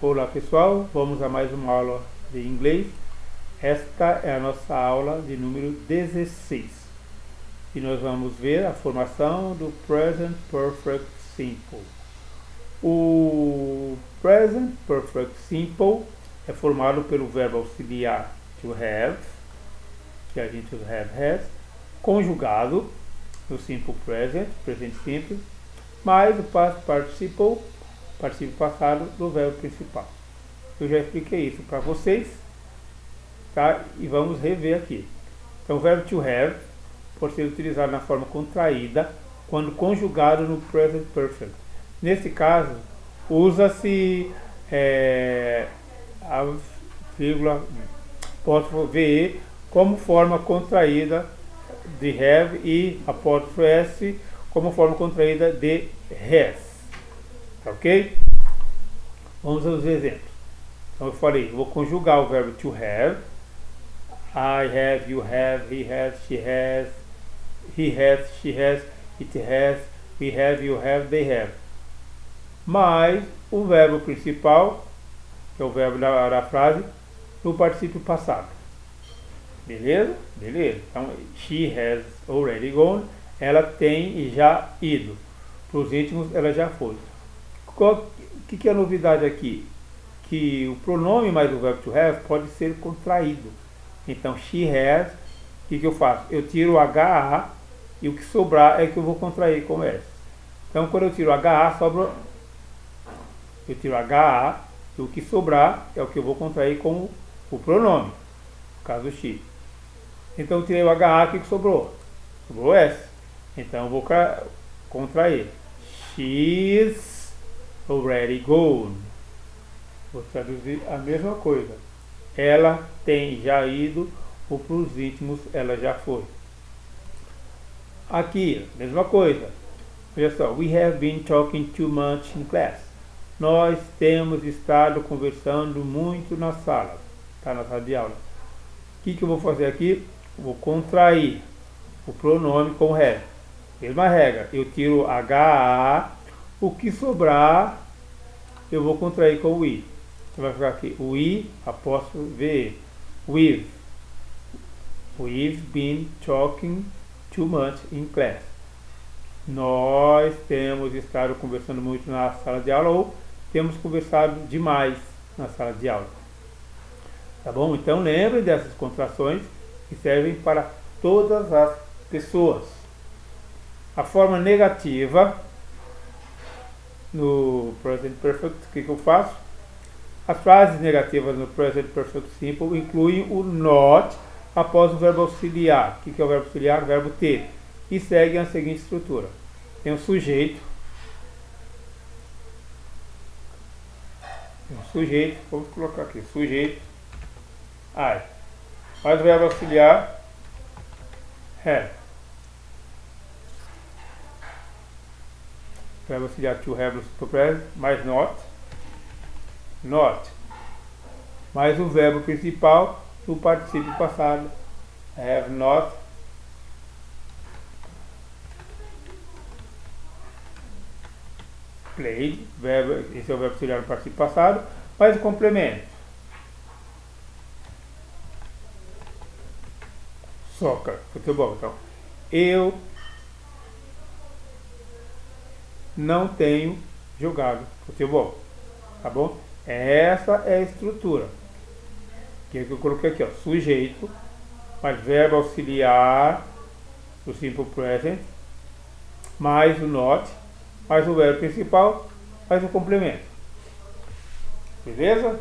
Olá pessoal, vamos a mais uma aula de inglês. Esta é a nossa aula de número 16 e nós vamos ver a formação do Present Perfect Simple. O Present Perfect Simple é formado pelo verbo auxiliar to have, que a gente usa have, has, conjugado no Simple Present, presente simples, mais o Past Participle, participio passado do verbo principal. Eu já expliquei isso para vocês, tá? E vamos rever aqui. Então, o verbo to have pode ser utilizado na forma contraída quando conjugado no present perfect. Nesse caso, usa-se a vírgula apóstrofo VE como forma contraída de have e apóstrofo S como forma contraída de has. Ok? Vamos aos exemplos. Então eu falei, vou conjugar o verbo to have. I have, you have, he has, she has, it has, we have, you have, they have. Mais o verbo principal, que é o verbo da frase, no particípio passado. Beleza? Beleza. Então, she has already gone. Ela tem já ido. Para os íntimos, ela já foi. O que é a novidade aqui? Que o pronome mais o verbo to have pode ser contraído. Então, she has, o que eu faço? Eu tiro o HA e o que sobrar é que eu vou contrair com S. Então, quando eu tiro o HA, sobra. Eu tiro o HA e o que sobrar é o que eu vou contrair com o pronome. No caso, she. Então, eu tirei o HA, o que sobrou? Sobrou S. Então, eu vou contrair. She's already gone. Vou traduzir a mesma coisa. Ela tem já ido, ou para os íntimos, ela já foi. Aqui, mesma coisa. Olha só. We have been talking too much in class. Nós temos estado conversando muito na sala. Tá, na sala de aula. O que eu vou fazer aqui? Vou contrair o pronome com have. Mesma regra. Eu tiro HA. O que sobrar, eu vou contrair com o I. Então vai ficar aqui o I, apóstrofo VE. We've been talking too much in class. Nós temos estado conversando muito na sala de aula, ou temos conversado demais na sala de aula. Tá bom? Então lembre dessas contrações que servem para todas as pessoas. A forma negativa no Present Perfect, o que eu faço? As frases negativas no Present Perfect Simple incluem o not após o verbo auxiliar. O que é o verbo auxiliar? O verbo ter. E seguem a seguinte estrutura. Tem um sujeito. Vamos colocar aqui, sujeito. I. Mais o verbo auxiliar. Have. Verbo auxiliar to have no simple present, mais not, mais o verbo principal no particípio passado, have not, played, esse é o verbo auxiliar no particípio passado, mais o complemento, soccer, futebol. Então, eu não tenho jogado futebol, tá bom? Essa é a estrutura que eu coloquei aqui, ó, sujeito, mais verbo auxiliar do simple present, mais o not, mais o verbo principal, mais o complemento. Beleza?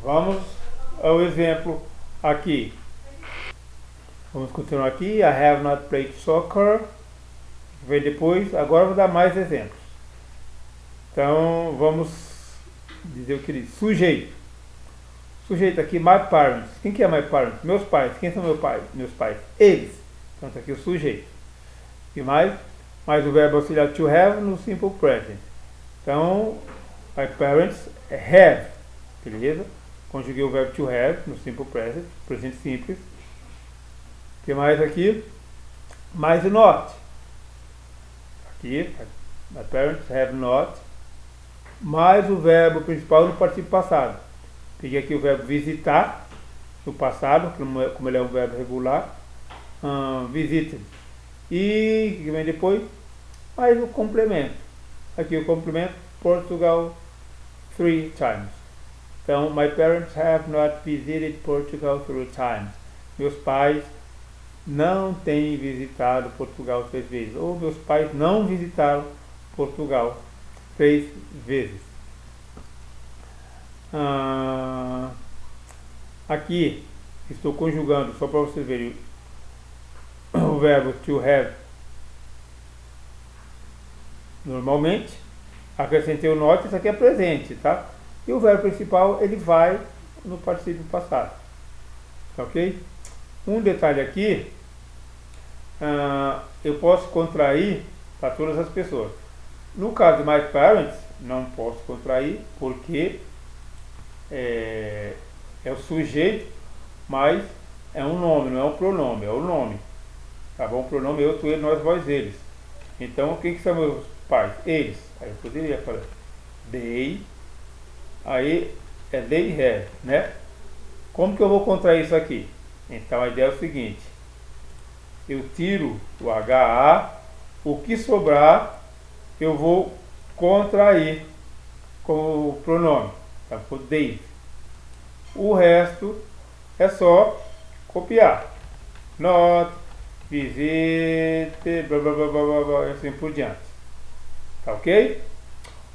Vamos ao exemplo aqui. Vamos continuar aqui. I have not played soccer. Vem depois. Agora vou dar mais exemplos. Então vamos dizer o que diz. Sujeito. Sujeito aqui, my parents. Quem que é my parents? Meus pais. Quem são meus pais? Eles. Então está aqui o sujeito. E mais o verbo auxiliar to have no simple present. Então, my parents have. Beleza? Conjuguei o verbo to have no simple present. Presente simples. O que mais aqui? Mais o not. Aqui, my parents have not mais o verbo principal no participo passado. Peguei aqui o verbo visitar, no passado, como ele é um verbo regular, visited. E o que vem depois? Mais o complemento. Aqui o complemento, Portugal 3 times. Então, my parents have not visited Portugal 3 times. Meus pais não têm visitado Portugal 3 vezes. Ou meus pais não visitaram Portugal 3 vezes. Aqui estou conjugando, só para vocês verem, o verbo to have normalmente. Acrescentei o not, isso aqui é presente, tá? E o verbo principal, ele vai no particípio passado. Tá ok? Um detalhe aqui, eu posso contrair para todas as pessoas. No caso de my parents, não posso contrair, porque é o sujeito, mas é um nome, não é um pronome, é o nome. Tá bom? O pronome eu, tu, ele, nós, vós, eles. Então, quem que são meus pais? Eles. Aí eu poderia falar they, aí é they have, né? Como que eu vou contrair isso aqui? Então a ideia é o seguinte: eu tiro o HA, o que sobrar eu vou contrair com o pronome, tá? Com they. O resto é só copiar. Not, visite, blá blá blá blá blá, e assim por diante. Tá ok?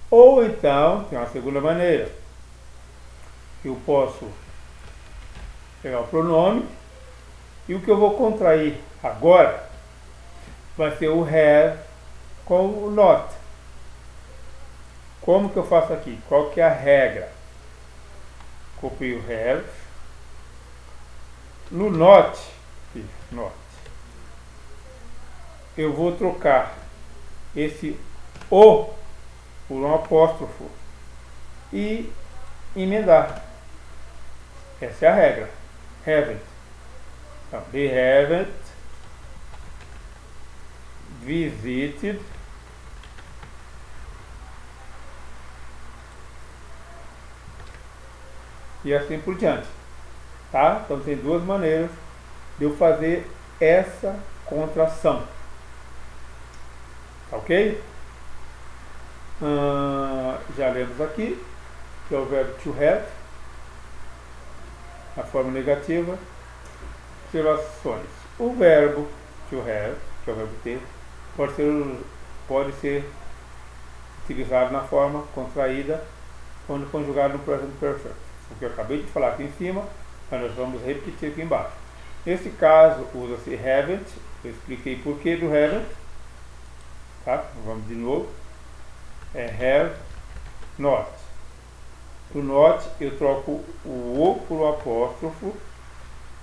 Ou então, tem uma segunda maneira. Eu posso pegar o pronome e o que eu vou contrair agora vai ser o have com o not. Como que eu faço aqui? Qual que é a regra? Copio o have. No not, eu vou trocar esse o por um apóstrofo e emendar. Essa é a regra. Haven't. Então, they haven't visited e assim por diante. Tá? Então tem duas maneiras de eu fazer essa contração. Tá ok? Já lemos aqui, que é o verbo to have, a forma negativa. Observações. O verbo to have, que é o verbo ter, pode ser utilizado na forma contraída quando conjugado no present perfect. O que eu acabei de falar aqui em cima, mas nós vamos repetir aqui embaixo. Nesse caso, usa-se haven't. Eu expliquei por que do haven't. Tá? Vamos de novo. É have not. O not eu troco o o por o apóstrofo,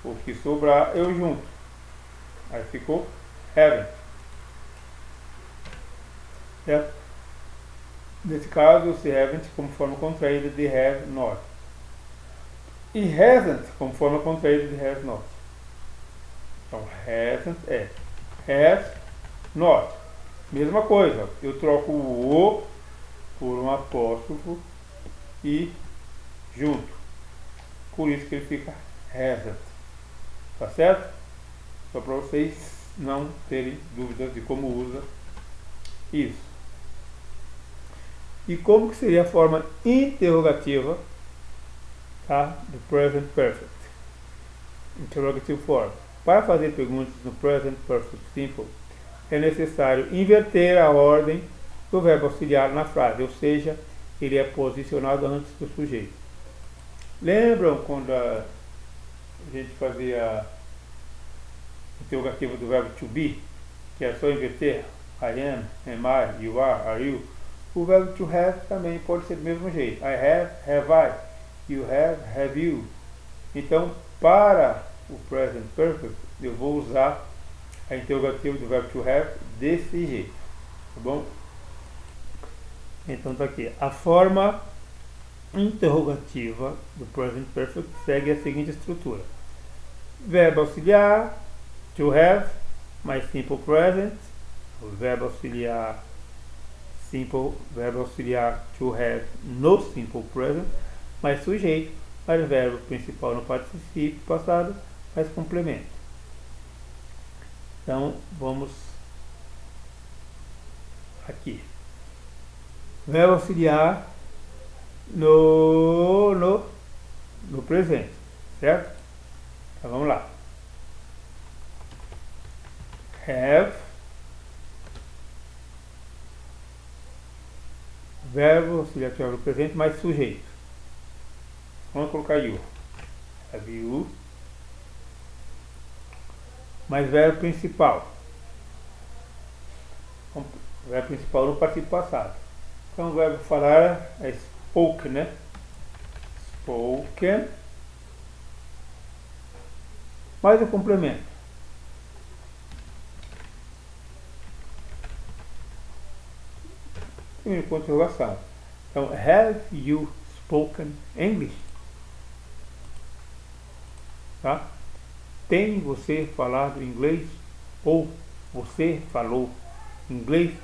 o que sobrar eu junto. Aí ficou haven't. Certo? Nesse caso, se haven't como forma contraída de have not. E hasn't como forma contraída de has not. Então, hasn't é has not. Mesma coisa, eu troco o o por um apóstrofo e junto. Por isso que ele fica hasn't. Tá certo? Só para vocês não terem dúvidas de como usa isso. E como que seria a forma interrogativa, tá, do present perfect? Interrogative form. Para fazer perguntas no present perfect simple, é necessário inverter a ordem do verbo auxiliar na frase, ou seja, ele é posicionado antes do sujeito. Lembram quando a gente fazia interrogativa do verbo to be, que é só inverter I am I, you are you? O verbo to have também pode ser do mesmo jeito. I have I, you have you. Então, para o present perfect, eu vou usar a interrogativa do verbo to have desse jeito, tá bom? Então tá aqui, a forma interrogativa do present perfect segue a seguinte estrutura: verbo auxiliar, to have, mais simple present, o verbo auxiliar simple, verbo auxiliar to have no simple present, mais sujeito, mais verbo principal no particípio passado, mais complemento. Então, vamos aqui. Verbo auxiliar no presente, certo? Então, vamos lá. Have, verbo auxiliar no presente, mais sujeito. Vamos colocar you. Have you, mais verbo principal. Verbo principal no particípio passado. Então o verbo falar é spoke, né? Spoken, mais o complemento. Com interrogação. Então, have you spoken English? Tá? Tem você falado inglês? Ou você falou inglês?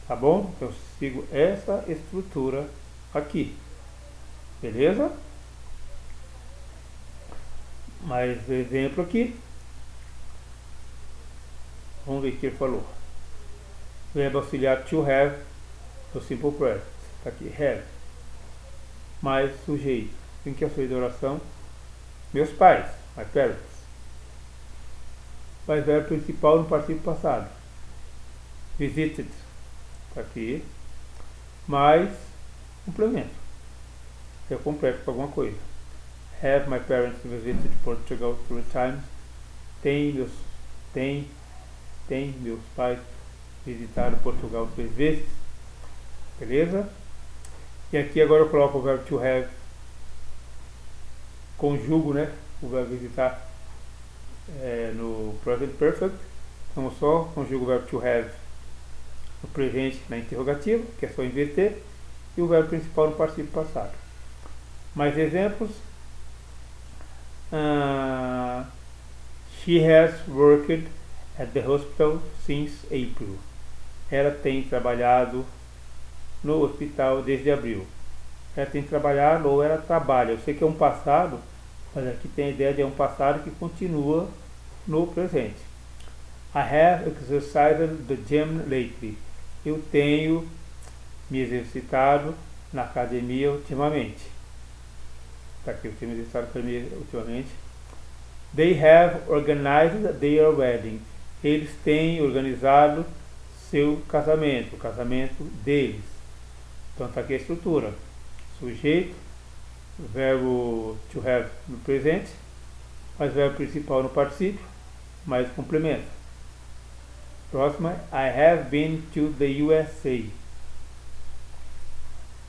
Tá bom? Eu sigo essa estrutura aqui. Beleza? Mais exemplo aqui. Vamos ver o que ele falou. Verbo auxiliar to have, no simple present. Está aqui, have. Mais sujeito. Em que é a sua oração? Meus pais, my parents. Mais verbo principal no particípio passado. Visited. Está aqui. Mais complemento. Eu completo com alguma coisa. Have my parents visited Portugal 3 times. Tem meus pais visitaram Portugal 3 vezes. Beleza? E aqui agora eu coloco o verbo to have. Conjugo, né? O verbo visitar no present perfect. Então só conjugo o verbo to have no presente na interrogativa, que é só inverter, e o verbo principal no particípio passado. Mais exemplos. She has worked at the hospital since April. Ela tem trabalhado no hospital desde abril. Ela tem trabalhado ou ela trabalha. Eu sei que é um passado, mas aqui tem a ideia de um passado que continua no presente. I have exercised the gym lately. Eu tenho me exercitado na academia ultimamente. Está aqui, eu tenho me exercitado na academia ultimamente. They have organized their wedding. Eles têm organizado seu casamento, o casamento deles. Então está aqui a estrutura. Sujeito, verbo to have no presente, mais verbo principal no particípio, mais complemento. Próxima, I have been to the USA.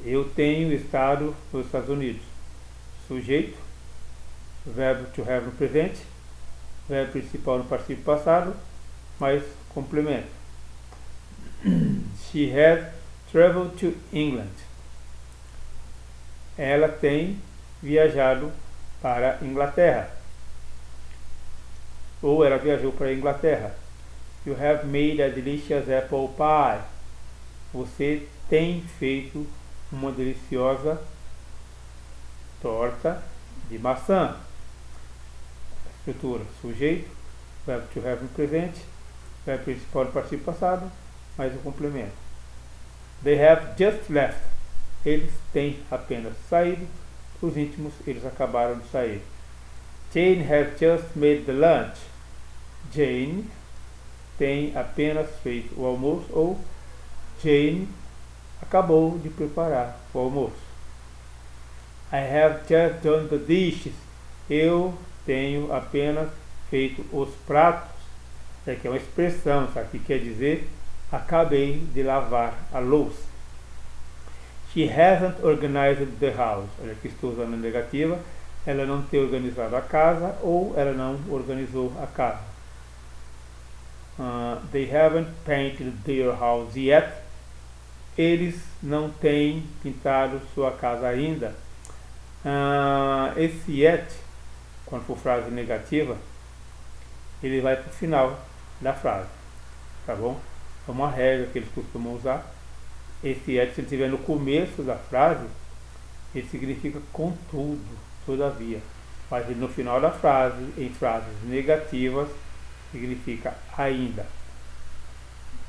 Eu tenho estado nos Estados Unidos. Sujeito, verbo to have no presente, verbo principal no particípio passado, mais complemento. She has traveled to England. Ela tem viajado para a Inglaterra. Ou ela viajou para a Inglaterra. You have made a delicious apple pie. Você tem feito uma deliciosa torta de maçã. Estrutura: sujeito, verbo to have no presente, verbo principal no particípio passado, mais o complemento. They have just left. Eles têm apenas saído. Os íntimos, eles acabaram de sair. Jane has just made the lunch. Jane tem apenas feito o almoço, ou Jane acabou de preparar o almoço. I have just done the dishes. Eu tenho apenas feito os pratos. É que é uma expressão, isso aqui quer dizer acabei de lavar a louça. She hasn't organized the house. Olha aqui, estou usando a negativa. Ela não tem organizado a casa, ou ela não organizou a casa. They haven't painted their house yet. Eles não têm pintado sua casa ainda. Esse yet, quando for frase negativa, ele vai para o final da frase. Tá bom? É uma regra que eles costumam usar. Esse at, se ele estiver no começo da frase, ele significa contudo, todavia. Mas no final da frase, em frases negativas, significa ainda.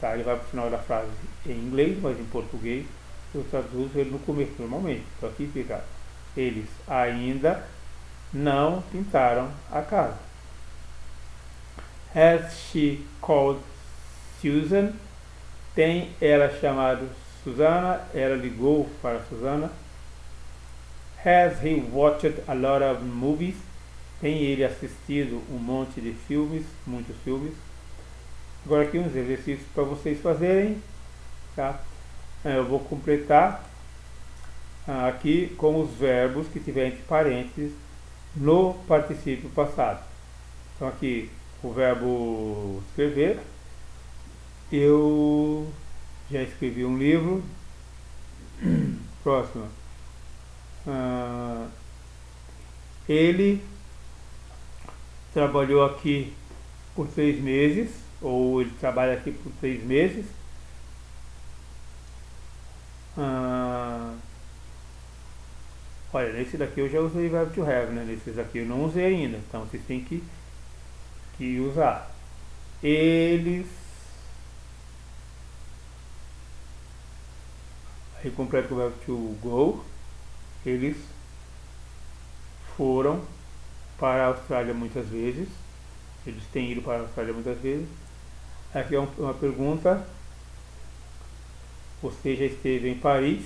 Tá? Ele vai para o final da frase em inglês, mas em português eu traduzo ele no começo normalmente. Então aqui fica: eles ainda não pintaram a casa. Has she called Susan? Tem ela chamado Susana? Ela ligou para Susana. Has he watched a lot of movies? Tem ele assistido um monte de filmes, muitos filmes. Agora aqui uns exercícios para vocês fazerem, tá? Eu vou completar aqui com os verbos que tiver entre parênteses no particípio passado. Então aqui o verbo escrever, eu já escrevi um livro. Próximo. Ele trabalhou aqui por 3 meses, ou ele trabalha aqui por 3 meses. Olha, nesse daqui eu já usei o verbo to have, né? Nesses daqui eu não usei ainda, então vocês têm que usar. Eles, aí completa com o verbo to go. Eles foram para a Austrália muitas vezes. Eles têm ido para a Austrália muitas vezes. Aqui é uma pergunta. Você já esteve em Paris?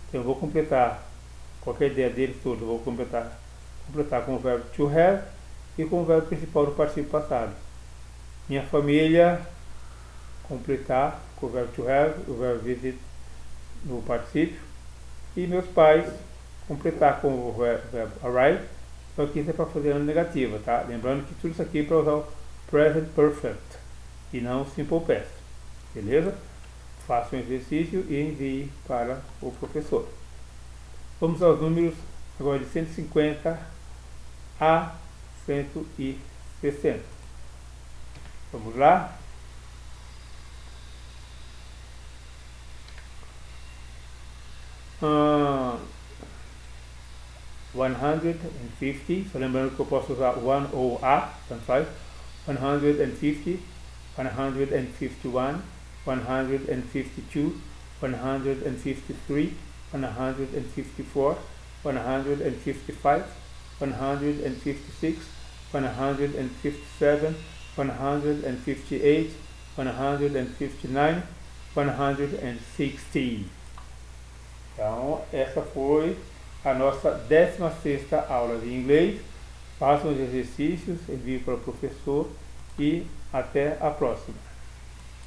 Então eu vou completar qualquer ideia deles todos. Eu vou completar com o verbo to have e com o verbo principal do particípio passado. Minha família, completar com o verbo to have, o verbo visit no particípio. E meus pais, completar com o verbo arrive. Então aqui isso é para fazer a negativa, tá? Lembrando que tudo isso aqui é para usar o present perfect e não o simple past. Beleza? Faça um exercício e envie para o professor. Vamos aos números agora de 150 a 160. Vamos lá? Uh, 150, só lembrando que eu posso usar one ou a, tanto faz. 150, 151, 152, 153, 154, 155, 156, 157, 158, 159, 160. Então, essa foi a nossa 16ª aula de inglês. Façam os exercícios, envie para o professor e até a próxima.